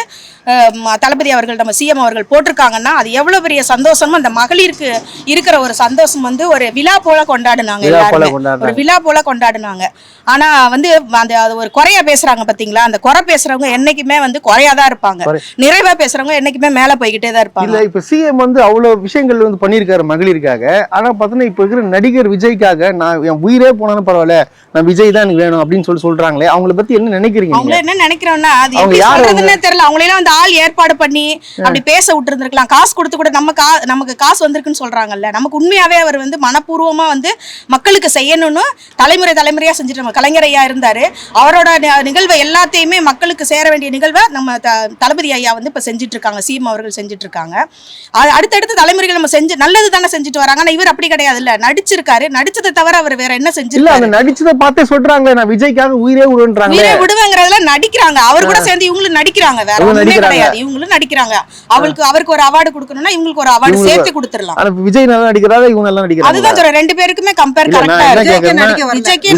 தளபதி அவர்கள், நம்ம சிஎம் அவர்கள் போட்டிருக்காங்கன்னா அது எவ்வளவு பெரிய சந்தோஷமும் அந்த மகளிருக்கு இருக்கிற ஒரு சந்தோஷம் வந்து ஒரு விழா போல கொண்டாடுனாங்க. எல்லாருமே ஒரு விழா போல கொண்டாடுனாங்க. ஆனா வந்து அந்த ஒரு குறையா பேசுறாங்க பாத்தீங்களா, அந்த குறை பேசுறவங்க என்னைக்குமே வந்து குறையாதான் இருப்பாங்க, நிறைவா பேசுறவங்க என்னைக்குமே மேல போய்கிட்டே தான் இருப்பாங்க. இப்ப சிஎம் வந்து அவ்வளவு விஷயங்கள் வந்து பண்ணிருக்காரு மகளிருக்காக. ஆனா பாத்தீங்கன்னா இப்ப இருக்கிற நடிகர் விஜய்க்காக நான் என் உயிரே போனாலும் பரவாயில்ல, நான் விஜய் தான் எனக்கு வேணும் அப்படின்னு சொல்றாங்களே, அவங்கள பத்தி என்ன நினைக்கிறீங்க? அவங்க என்ன நினைக்கிறோம்னா, அது எப்படி சொல்றதுன்னு தெரியல. அவங்களெல்லாம் வந்து ஆள் ஏற்பாடு பண்ணி அப்படி பேச விட்டு இருந்திருக்கலாம். காசு கொடுத்து கூட நமக்கு காசு வந்திருக்குன்னு சொல்றாங்கல்ல, நமக்கு உண்மையாவே அவர் வந்து மனப்பூர்வமா வந்து மக்களுக்கு செய்யணும்னு தலைமுறையா செஞ்சுட்டு கலைஞர் ஐயா இருந்தாரு. அவரோட நிகழ்வை எல்லாத்தையுமே மக்களுக்கு சேர வேண்டிய நிகழ்வை நம்ம தளபதி ஐயா வந்து இப்ப செஞ்சுட்டு இருக்காங்க, சிஎம் அவர்கள் செஞ்சுட்டு இருக்காங்க. அடுத்தடுத்த தலைமுறைகள் நம்ம செஞ்சு நல்லது தானே செஞ்சுட்டு வராங்க. ஆனா இவர் அப்படி கிடையாது இல்ல, நடிச்சிருக்காரு, நடிச்சதை தவிர அவர் வேற என்ன செஞ்சிருக்காரு? நடிச்சதை பார்த்தே சொல்றாங்க, நான் விஜய்க்காக உயிரே விடுவேன்றாங்க. உயிரே விடுவேங்கிறதுல நடிக்கிறாங்க. அவர் கூட சேர்ந்து இவங்களும் நடிக்கிறாங்க, வேற ஒண்ணுமே கிடையாது. இவங்களும் நடிக்கிறாங்க. அவருக்கு ஒரு அவார்டு கொடுக்கணும்னா இவங்களுக்கு ஒரு அவார்டு சேர்த்து கொடுத்துடலாம். ஆனா விஜய் நல்லா நடிக்கிறாரு, இவங்க நல்லா நடிக்கிறாங்க. அதுதான் சொல்றேன், 2 பேருக்குமே கம்பேர் கரெக்ட்டா இருக்கு. விஜய்க்கு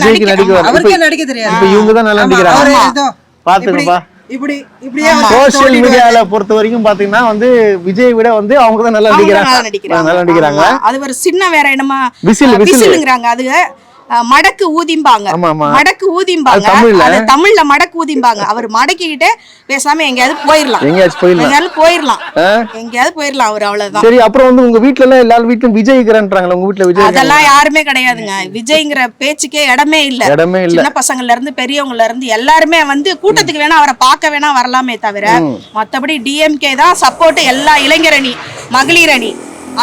அவருக்கே நடிக்க தெரியாது, இப்ப இவங்க தான் நல்லா நடிக்கிறாங்க. பாத்துங்கப்பா, சோசியல் மீடியால பொறுத்த வரைக்கும் பாத்தீங்கன்னா வந்து விஜய் விட வந்து அவங்க தான் நல்லா நடிக்கிறாங்க. அது ஒரு சின்ன வேற என்னமா விசிலுங்கிறாங்க. அது மடக்கு ஊதிம்பாங்க, மடக்கு ஊதிம்பாங்க, அது தமிழ்ல மடக்கு ஊதிம்பாங்க. அவர் மடக்கிக்கிட்டே பேசாம எங்கேயாவது போயிடலாம், எங்கேயாவது போயிடலாம் அவர், அவ்வளவுதான். சரி, அப்புறம் வந்து உங்க வீட்ல எல்லாம் எல்லா வீட்லயும் விஜய்ங்கிறான்றாங்களா? உங்க வீட்ல விஜய்? அதெல்லாம் யாருமே கிடையாதுங்க. விஜய்ங்கிற பேச்சுக்கே இடமே இல்ல. சின்ன பசங்கள்ல இருந்து பெரியவங்கல இருந்து எல்லாருமே வந்து கூட்டத்துக்கு வேணா அவரை பார்க்க வேணா வரலாமே தவிர மத்தபடி டிஎம்கே தான் சப்போர்ட். எல்லா இளைஞரணி, மகளிர் அணி,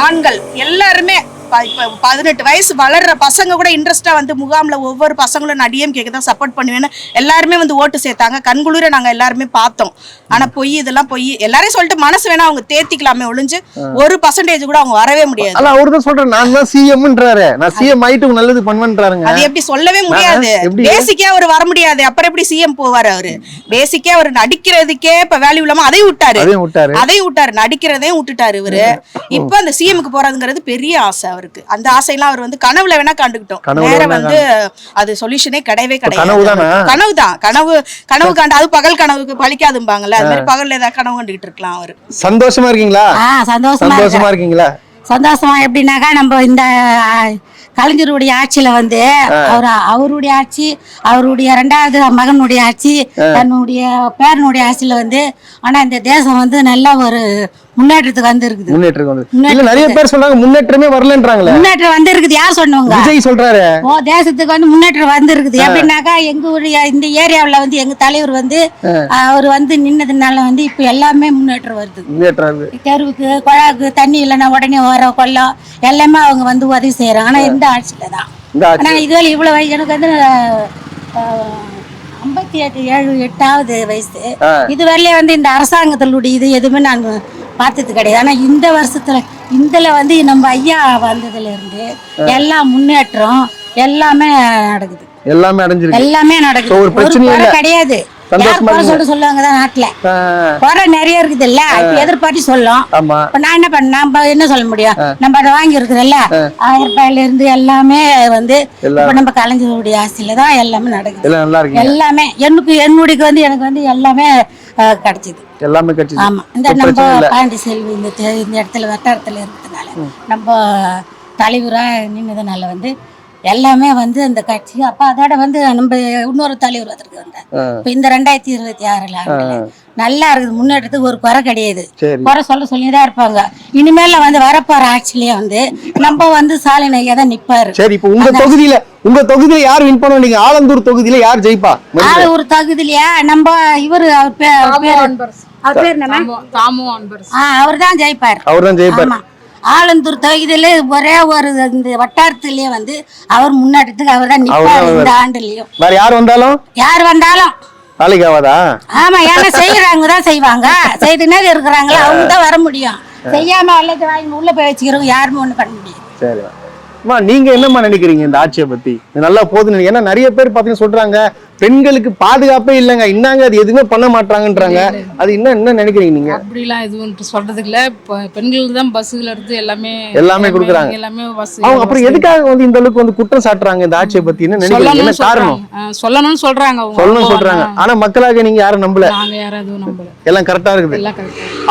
ஆண்கள் எல்லாருமே 18 வயசு வளர்ற பசங்க கூட இன்ட்ரெஸ்டா வந்து முகாம்ல ஒவ்வொரு பசங்களும் நான் டிஎம்கேக்கு தான் சப்போர்ட் பண்ணுவேன்னு எல்லாருமே வந்து ஓட்டு சேர்த்தாங்க. கண்குளிர நாங்க எல்லாருமே பார்த்தோம். ஆனா பொய், இதெல்லாம் பொய். எல்லாரையும் சொல்லிட்டு மனசு வேணா அவங்க தேத்திக்கலாமே ஒழிஞ்சு 1% கூட அவங்க வரவே முடியாது. அவரு தான் சொல்றேன், நான் தான் சிஎம்ன்றாரு, நான் சிஎம் ஆயிட்டு நல்லது பண்ணுவேன்றாருங்க. அது எப்படி சொல்லவே முடியாது. பேசிக்கே அவர் வர முடியாது, அப்புறம் எப்படி சிஎம் போவாரு அவரு? பேசிக்கே அவர் நடிக்கிறதுக்கே இப்ப வேல்யூ இல்லாம அதையும் விட்டாரு, நடிக்கிறதையும் விட்டுட்டாரு இவரு. இப்ப அந்த சிஎம்க்கு போறதுங்கிறது பெரிய ஆசை அவருக்கு. அந்த ஆசையெல்லாம் அவர் வந்து கனவுல வேணா கண்டுகிட்டோம். வேற வந்து அது சொல்யூஷனே கிடையவே கிடையாது. கனவுதான், கனவு காண்டு, அது பகல் கனவுக்கு பலிக்காதும்பாங்கல்ல, அது மாதிரி பகல்ல ஏதாவது கனவு கண்டுகிட்டு இருக்கலாம் அவரு. சந்தோஷமா இருக்கீங்களா? சந்தோஷமா இருக்கீங்களா? சந்தோஷமா எப்படின்னாக்கா, நம்ம இந்த கலைஞருடைய ஆட்சியில வந்து அவருடைய ஆட்சி, அவருடைய 2வது மகனுடைய ஆட்சி, தன்னுடைய பேரனுடைய ஆட்சியில வந்து, ஆனா இந்த தேசம் வந்து நல்ல ஒரு முன்னேற்றத்துக்கு வந்து இருக்குது. நிறைய பேர் சொல்றாங்க முன்னேற்றமே வரலன்றாங்களே. முன்னேற்றம் வந்து இருக்குது. யார் சொன்னவங்க? விஜய் சொல்றாரு. தேசத்துக்கு வந்து முன்னேற்றம் வந்து இருக்குது. எப்படின்னாக்கா, எங்க இந்த ஏரியாவுல வந்து எங்க தலைவர் வந்து அவர் வந்து நின்னதுனால வந்து இப்ப எல்லாமே முன்னேற்றம் வருது. தெருவுக்கு குழாவுக்கு தண்ணி இல்லைன்னா உடனே வர கொல்லம் எல்லாமே அவங்க வந்து உதவி செய்யறாங்க. ஆனா இந்த ஆட்சியில தான். ஆனா இதுவரை இவ்வளவு எனக்கு வந்து 58 வயசு. இதுவரையிலே வந்து இந்த அரசாங்கத்தினுடைய இது எதுவுமே நான் பார்த்தது கிடையாது. ஆனா இந்த வருஷத்துல இதுல வந்து நம்ம ஐயா வந்ததுல இருந்து எல்லாம் முன்னேற்றம் எல்லாமே நடக்குது. எல்லாமே நடக்குது. ஒரு பிரச்சனை கிடையாது. சொல்லுவாங்க நாட்டுல குறை நிறைய இருக்குது இல்ல, எதிர்பார்த்து சொல்லும். இப்ப நான் என்ன பண்ண, நம்ம என்ன சொல்ல முடியும்? நம்ம அதை வாங்கி இருக்குதுல்ல, 1000 ரூபாயில இருந்து எல்லாமே வந்து இப்ப நம்ம கலைஞருடைய ஆசையில தான் எல்லாமே நடக்குது. எல்லாமே என்னுடைய வந்து எனக்கு வந்து எல்லாமே கிடைச்சது. ஆமா, இந்த நம்ம பாண்டி செல்வி இந்த இடத்துல வட்டாரத்துல இருக்கிறதுனால, நம்ம தலைவரா நின்னதுனால வந்து எல்லாமே வந்து அந்த கட்சி. அப்ப அதோட வந்து நம்ம இன்னொரு தலைவர் அதற்கு வந்தார். இப்ப இந்த 2026 நல்லா இருக்குது. முன்னேற்றத்துக்கு ஒரு குறை கிடையாது. குறை சொல்லிதான் இருப்பாங்க. இனிமேல வந்து வரப்போற ஆட்சியிலேயே வந்து நம்ம வந்து சாலை நையா தான் நிப்பாரு. சரி, இப்ப உங்க தொகுதியில யார் வின் பண்ணுவீங்க? ஆலந்தூர் தொகுதியில யார் ஜெயிப்பா? ஆலந்தூர் தொகுதியிலயா நம்ம இவரு அவர் பேர் என்ன? அவர் தான் ஜெயிப்பார். ஆலந்தூர் தொகுதியில ஒரே ஒரு இந்த வட்டாரத்திலேயே வந்து அவர் முன்னேற்றத்துக்கு அவர் தான் நிப்பாரு. இந்த ஆண்டுலயும் வேற யார் வந்தாலும் ஆமா, ஏன்னா செய்யறாங்க தான் செய்வாங்க. செய்துனே இருக்கிறாங்களா அவங்க தான் வர முடியும். செய்யாம அல்லது வாங்கி உள்ள போய் வச்சுக்கிறவங்க யாருமே ஒண்ணு பண்ண முடியும். சரி, நீங்க என்னமா நினைக்கிறீங்க இந்த ஆட்சியை பத்தி? நல்லா போகுதுன்னு. ஏன்னா நிறைய பேர் பாத்தீங்கன்னா சொல்றாங்க பெண்களுக்கு பாதுகாப்பே இல்லைங்க, இன்னாங்க அது எதுவுமே பண்ண மாட்டாங்கன்றாங்க. அது என்ன நினைக்கிறீங்க நீங்க? அப்படிலாம் எதுவும் சொல்றதுக்கு இல்ல. பெண்களுக்கு தான் பஸ்ல இருந்து எல்லாமே கொடுக்குறாங்க. எல்லாமே அவங்க அப்புறம் எதுக்காக வந்து இந்த அளவுக்கு வந்து குற்றம் சாட்டுறாங்க இந்த ஆட்சியை பத்தி? என்ன நினைக்கிறீங்க? என்ன காரணம்? சொல்லணும்னு சொல்றாங்க. ஆனா மக்களாக நீங்க யாரும் நம்பல. நாங்க யாரும் எதுவும் நம்பல. எல்லாம் கரெக்டா இருக்குது.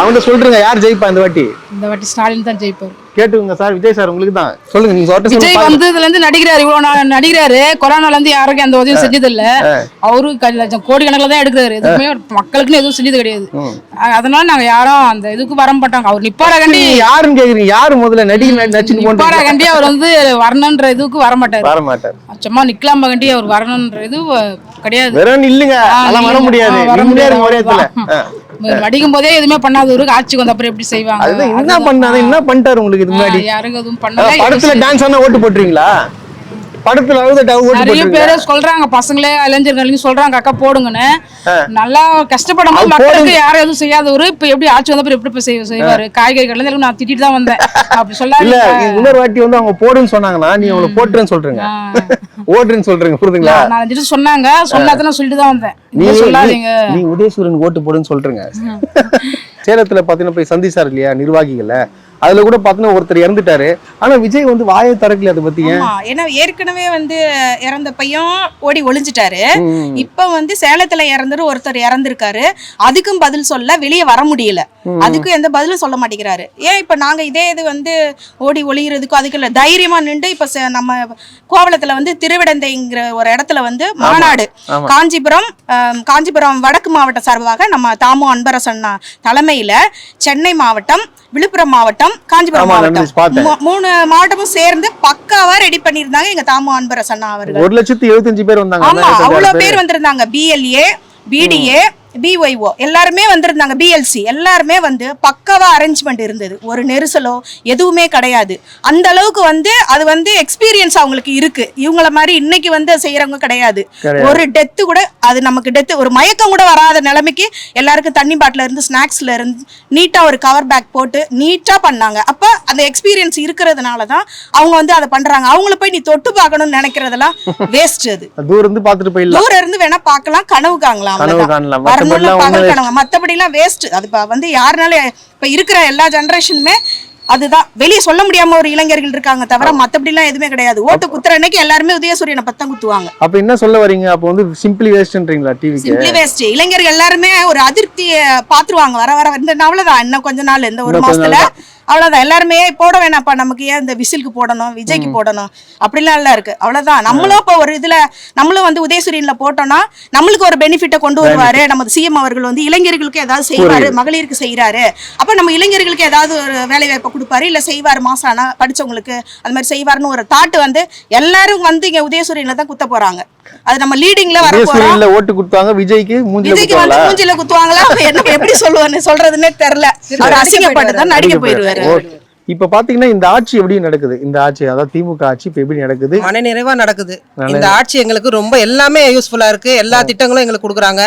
அவங்க சொல்றீங்க யார் ஜெயிப்பா இந்த வாட்டி? இந்த வாட்டி ஸ்டாலின் தான் ஜெயிப்பார். கேட்டுங்க சார். விஜய் சார் உங்களுக்கு தான் சொல்லுங்க. நீங்க விஜய் வந்து இதுல இருந்து நடிக்கிறாரு, இவ்வளவு நாள் நடிக்கிறாரு. கொரோனால இருந்து யாருக்கும் அந்த உதவி செஞ்சது இல்ல. அவரு கோடி கணக்கில் தான் எடுக்கிறாரு. எதுவுமே மக்களுக்குன்னு எதுவும் செஞ்சது கிடையாது. அதனால நாங்க யாரும் அந்த இதுக்கு வர மாட்டாங்க. அவர் நிப்பாரா கண்டி யாருன்னு கேக்குறீங்க? யாரு முதல்ல நிப்பாரா கண்டி அவர் வந்து வரணுன்ற இதுக்கு வர மாட்டாரு. சும்மா நிக்கலாம கண்டி அவர் வரணுன்ற இது கிடையாது. வர முடியாது. நடிக்கும் போதே எதுவுமே பண்ணாதவருக்கு ஆட்சிக்கு வந்த அப்புறம் எப்படி செய்வாங்க? என்ன பண்ணிட்டாரு உங்களுக்கு இது முன்னாடி? யாருக்கும் எதுவும் பண்ணல. படத்துல டான்ஸ் ஆனா ஓட்டு போட்டுறீங்களா? படத்துல நிறைய பேரு சொல்றாங்க, பசங்களே இளைஞர்கள் சொல்றாங்க அக்கா போடுங்கன்னு. நல்லா கஷ்டப்படும் போது மக்களுக்கு யாரும் எதுவும் செய்யாதவரு இப்ப எப்படி ஆட்சி வந்தப்ப எப்படி செய்வாரு? காய்கறி கடல நான் திட்டிட்டு தான் வந்தேன். அப்படி சொல்லாங்க. இன்னொரு வாட்டி வந்து அவங்க போடுன்னு சொன்னாங்கன்னா நீ அவங்களை போட்டுன்னு சொல்றீங்க, ஓட்டுன்னு சொல்றீங்க. புரியுதுங்களா? நான் சொன்னாங்க, சொல்லாதான் சொல்லிட்டு தான் வந்தேன். நீ உதயசூரன் ஓட்டு போடுன்னு சொல்றீங்க. சேலத்துல பாத்தீங்கன்னா போய் சந்திச்சாரு இல்லையா நிர்வாகிகளை? அதுல கூட பார்த்தீங்கன்னா ஒருத்தர் இறந்துட்டாரு. ஆனா விஜய் வந்து வாயை திறக்கல அதை பத்தி. ஆமா, ஏன்னா ஏற்கனவே வந்து இறந்த பையன் ஓடி ஒளிஞ்சிட்டாரு. இப்ப வந்து சேலத்துல ஒருத்தர் இறந்திருக்காரு. அதுக்கும் பதில் சொல்ல வெளியே வர முடியல. அதுக்கும் எந்த பதிலும் சொல்ல மாட்டேங்கிறாரு. ஏன் இப்ப நாங்க இதே இது வந்து ஓடி ஒளிகிறதுக்கும் அதுக்கு இல்ல, தைரியமா நின்று இப்ப நம்ம கோவளத்துல வந்து திருவிடந்தைங்கிற ஒரு இடத்துல வந்து மாநாடு காஞ்சிபுரம் வடக்கு மாவட்ட சார்பாக நம்ம தாமு அன்பரசன் தலைமையில சென்னை மாவட்டம், விழுப்புரம் மாவட்டம், காஞ்சிபுரம் மாவட்டம் 3 மாவட்டமும் சேர்ந்து பக்காவா ரெடி பண்ணிருந்தாங்க எங்க தாமு அன்பரசன் அவர்கள். 1,75,000 பேர் வந்தாங்க. ஆமா, அவ்வளவு பேர் வந்திருந்தாங்க. BLA, BDA, BYO எல்லாருமே வந்திருந்தாங்க. BLC எல்லாருமே வந்து பக்காவா அரேஞ்ச்மெண்ட் இருந்தது. ஒரு நெரிசலோ எதுவுமே கிடையாது. அந்த அளவுக்கு வந்து அது வந்து எக்ஸ்பீரியன்ஸ் அவங்களுக்கு இருக்கு. இவங்கள மாதிரி இன்னைக்கு வந்து செய்யறவங்க கிடையாது. ஒரு டெத்து கூட, அது நமக்கு டெத்து ஒரு மயக்கம் கூட வராத நிலைமைக்கு எல்லாருக்கும் தண்ணி பாட்டில இருந்து ஸ்நாக்ஸ்ல இருந்து நீட்டா ஒரு கவர் பேக் போட்டு நீட்டா பண்ணாங்க. அப்ப அந்த எக்ஸ்பீரியன்ஸ் இருக்கிறதுனால தான் அவங்க வந்து அதை பண்றாங்க. அவங்கள போய் நீ தொட்டு பார்க்கணும்னு நினைக்கிறதெல்லாம் வேஸ்ட். அது தூரம் இருந்து பார்த்துட்டு போயிடலாம். தூரம் இருந்து வேணா பார்க்கலாம், கனவு காணலாம், மத்தபடி எல்லாம் வேஸ்ட். அது வந்து யாருனால இப்ப இருக்கிற எல்லா ஜெனரேஷனுமே அதுதான் வெளியே சொல்ல முடியாம ஒரு இளைஞர்கள் இருக்காங்க தவிர மத்தபடி எல்லாம் எதுவுமே கிடையாது. ஓட்டு குத்துற அன்னைக்கு எல்லாருமே உதயசூரியனை பத்தி குத்துவாங்க. அப்ப என்ன சொல்ல வரீங்க? அப்ப வந்து சிம்பிளி வேஸ்ட்ன்றீங்களா? TV simply waste. இளைஞர்கள் எல்லாருமே ஒரு அதிருப்தியை பாத்துருவாங்க. வர இந்த அவ்வளவுதான், இன்னும் கொஞ்ச நாள், இந்த ஒரு மாசத்துல அவ்வளவுதான். எல்லாருமே போட வேணாம்ப்பா, நமக்கு ஏன் இந்த விசிலுக்கு போடணும், விஜய்க்கு போடணும் அப்படிலாம் எல்லாம் இருக்கு. அவ்வளவுதான். நம்மளும் இப்போ ஒரு இதுல நம்மளும் வந்து உதயசூரியன்ல போட்டோம்னா நம்மளுக்கு ஒரு பெனிஃபிட்டை கொண்டு வருவாரு. நம்ம சிஎம் அவர்கள் வந்து இளைஞர்களுக்கு ஏதாவது செய்வாரு, மகளிருக்கு செய்யறாரு. அப்ப நம்ம இளைஞர்களுக்கு ஏதாவது ஒரு வேலை வாய்ப்பை கொடுப்பாரு, இல்ல செய்வாரு, மாசம் ஆனா படிச்சவங்களுக்கு அது மாதிரி செய்வாருன்னு ஒரு தாட்டு வந்து எல்லாரும் வந்து இங்க உதயசூரியன்ல தான் குத்த போறாங்க. அது நம்ம லீடிங்ல வர போறோம். ஓட்டு குடுத்தாங்க விஜய்க்கு வந்து மூஞ்சில குத்துவாங்களா? என்ன எப்படி சொல்றதுன்னே தெரியல. அவர் அசிங்கப்பட்டு தான் நடிக்க போயிருவாரு. இப்ப பாத்தீங்கன்னா இந்த ஆட்சி எப்படி நடக்குது? இந்த ஆட்சி, அதாவது திமுக ஆட்சி இப்ப எப்படி நடக்குது? மன நிறைவா நடக்குது. இந்த ஆட்சி எங்களுக்கு ரொம்ப எல்லாமே யூஸ்ஃபுல்லா இருக்கு. எல்லா திட்டங்களும் எங்களுக்கு கொடுக்குறாங்க.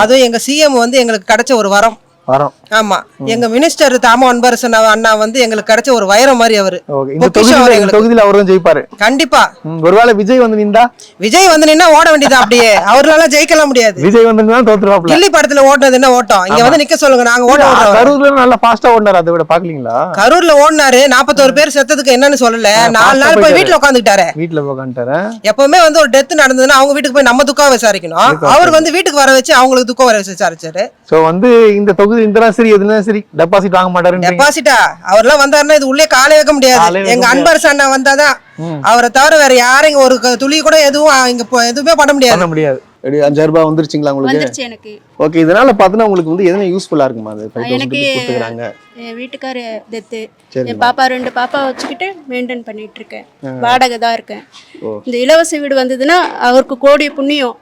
அதுவும் எங்க சிஎம் வந்து எங்களுக்கு கிடைச்ச ஒரு வரம். ஆமா, எங்க மினிஸ்டர் தாமு அன்பரசன் அண்ணா வந்து எங்களுக்கு கிடைச்ச ஒரு வைரம் மாதிரி. அவரு தொகுதியில அவரும் ஜெயிப்பாரு கண்டிப்பா. ஒருவேளை விஜய் வந்து நின்னா ஓட வேண்டியது. அப்படியே அவரால ஜெயிக்கலாம் முடியாது. விஜய் வந்து தோத்துருவாப்ல. கில்லி படத்துல ஓடுனது என்ன ஓட்டம்? இங்க வந்து நிக்க சொல்லுங்க, நாங்க ஓடுறோம். கரூர்ல நல்லா ஃபாஸ்டா ஓடினாரு. அதை விட பாக்கலீங்களா? கரூர்ல ஓடினாரு. 41 பேர் செத்ததுக்கு என்னன்னு சொல்லல. 4 நாள் போய் வீட்டுல உட்காந்துட்டாரு. எப்பவுமே வந்து ஒரு டெத் நடந்ததுன்னா அவங்க வீட்டுக்கு போய் நம்ம துக்கம் விசாரிக்கணும். அவர் வந்து வீட்டுக்கு வர வச்சு அவங்களுக்கு துக்கம் வர விசாரிச்சாரு. சோ வந்து இந்த தொகுதி டெபாசிட் வாங்க மாட்டாரு. டெபாசிட்டா அவர்லாம் வந்தாருன்னா இது உள்ளே காலை வைக்க முடியாது. எங்க அன்பரசன் அண்ணா வந்தாதான். அவரை தவிர வேற யாரும் இங்க ஒரு துளி கூட எதுவுமே பண்ண முடியாது. 5,000 ரூபாய் வந்துருச்சுங்களா உங்களுக்கு? எனக்கு ஓகே. இதனால பாத்தீங்கன்னா உங்களுக்கு வந்து எதுனா யூஸ்ஃபுல்லா இருக்குமா? எனக்கு என் வீட்டுக்கார டெத்து, என் பாப்பா 2 பாப்பா வச்சுக்கிட்டு மெயின்டைன் பண்ணிட்டு இருக்கேன். வாடகை தான் இருக்கேன். இந்த இலவச வீடு வந்ததுன்னா அவருக்கு கோடி புண்ணியம்.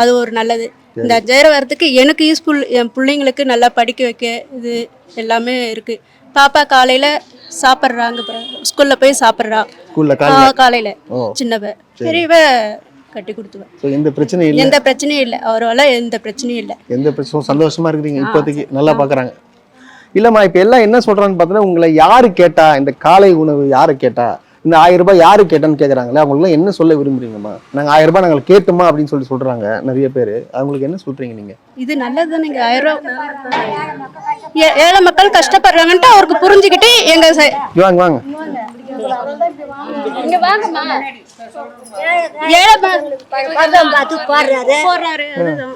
அது ஒரு நல்லது. இந்த 5,000 வரதுக்கு எனக்கு யூஸ்ஃபுல். என் பிள்ளைங்களுக்கு நல்லா படிக்க வைக்க இது எல்லாமே இருக்கு. பாப்பா காலையில சாப்பிட்றாங்க, ஸ்கூல்ல போய் சாப்பிட்றா காலையில. சின்னவ பெரியவ கட்டி கொடுத்துவேன். எந்த பிரச்சனையும் இல்லை. அவரால எந்த பிரச்சனையும் இல்லை. எந்த பிரச்சனையும் சந்தோஷமா இருக்கிறீங்க இப்போதைக்கு? நல்லா பாக்குறாங்க. இல்லம்மா, இப்ப எல்லாம் என்ன சொல்றான்னு பார்த்தீங்கன்னா, உங்களை யாரு கேட்டா, இந்த காலை உணவு யாரு கேட்டா, இந்த 1000 ரூபாய் யாரு கேட்டான்னு கேட்குறாங்களே, அவங்களுக்கு என்ன சொல்ல விரும்புறீங்கம்மா? நாங்கள் 1000 ரூபாய் நாங்கள் கேட்டோமா அப்படின்னு சொல்றாங்க நிறைய பேர். அவங்களுக்கு என்ன சொல்றீங்க நீங்க? இது நல்லது. நீங்க 1000 ஏழை மக்கள் கஷ்டப்படுறாங்கன்ட்டு அவருக்கு புரிஞ்சுக்கிட்டு எங்க வாங்க வாங்க இங்க வாங்கம்மா.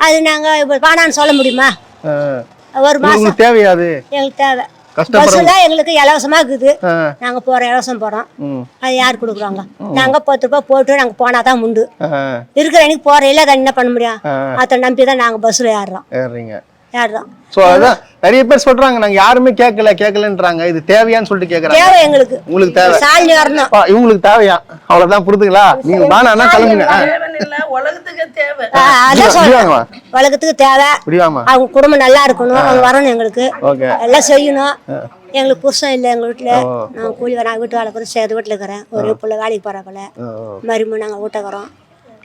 அது நாங்க வேணான்னு சொல்ல முடியுமா? ஒரு மாசம் தேவையாது, எங்களுக்கு தேவை. பஸ்ல எங்களுக்கு இலவசமா இருக்குது. நாங்க போற இலவசம் போறோம். அது யாரு கொடுக்குறாங்க? நாங்க 10 ரூபாய் போட்டு நாங்க போனாதான் உண்டு. இருக்கிற அன்னைக்கு போற இல்ல என்ன பண்ண முடியும்? அதை நம்பிதான் நாங்க பஸ்ல ஏறுறோம். சோ அதான் நிறைய பேர் சொல்றாங்க, நாங்க யாருமே கேட்கலன்றாங்க. இது தேவையான்னு சொல்லிட்டு கேக்குறாங்க. தேவை எங்களுக்கு. உங்களுக்கு தேவை, சாலி வரணும். இவங்களுக்கு தேவையா? அவ்வளவுதான், புரிதுங்களா? நீங்க வானா கிளம்புங்க. உலகத்துக்கு தேவை. உலகத்துக்கு தேவை. அவங்க குடும்பம் நல்லா இருக்கணும். அவங்க வரணும். எங்களுக்கு எல்லாம் செய்யணும். எங்களுக்கு புருஷன் இல்லை எங்க வீட்டுல. நாங்க கூலி வரோம். வீட்டு வேலை கூட சேர்த்து வீட்டுல இருக்கிறேன். ஒரு பிள்ளை வேலைக்கு போறாப்புல. மறுபடியும் நாங்க வீட்டுக்கிறோம்.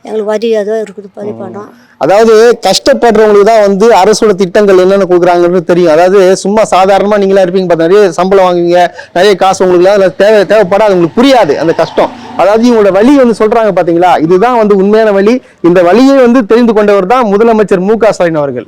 எங்களுக்கு உதவி ஏதோ இருக்குது, பதிவு பண்றோம். அதாவது கஷ்டப்படுறவங்களுக்கு தான் வந்து அரசோட திட்டங்கள் என்னென்ன கொடுக்குறாங்கன்னு தெரியும். அதாவது சும்மா சாதாரணமா நீங்களா இருப்பீங்க, பார்த்தா நிறைய சம்பளம் வாங்குவீங்க, நிறைய காசு உங்களுக்கு தேவைப்படாது, உங்களுக்கு புரியாது அந்த கஷ்டம். அதாவது இவங்களோட வழி வந்து சொல்றாங்க பாத்தீங்களா, இதுதான் வந்து உண்மையான வழி. இந்த வழியை வந்து தெரிந்து கொண்டவர் தான் முதலமைச்சர் மு.க. ஸ்டாலின் அவர்கள்.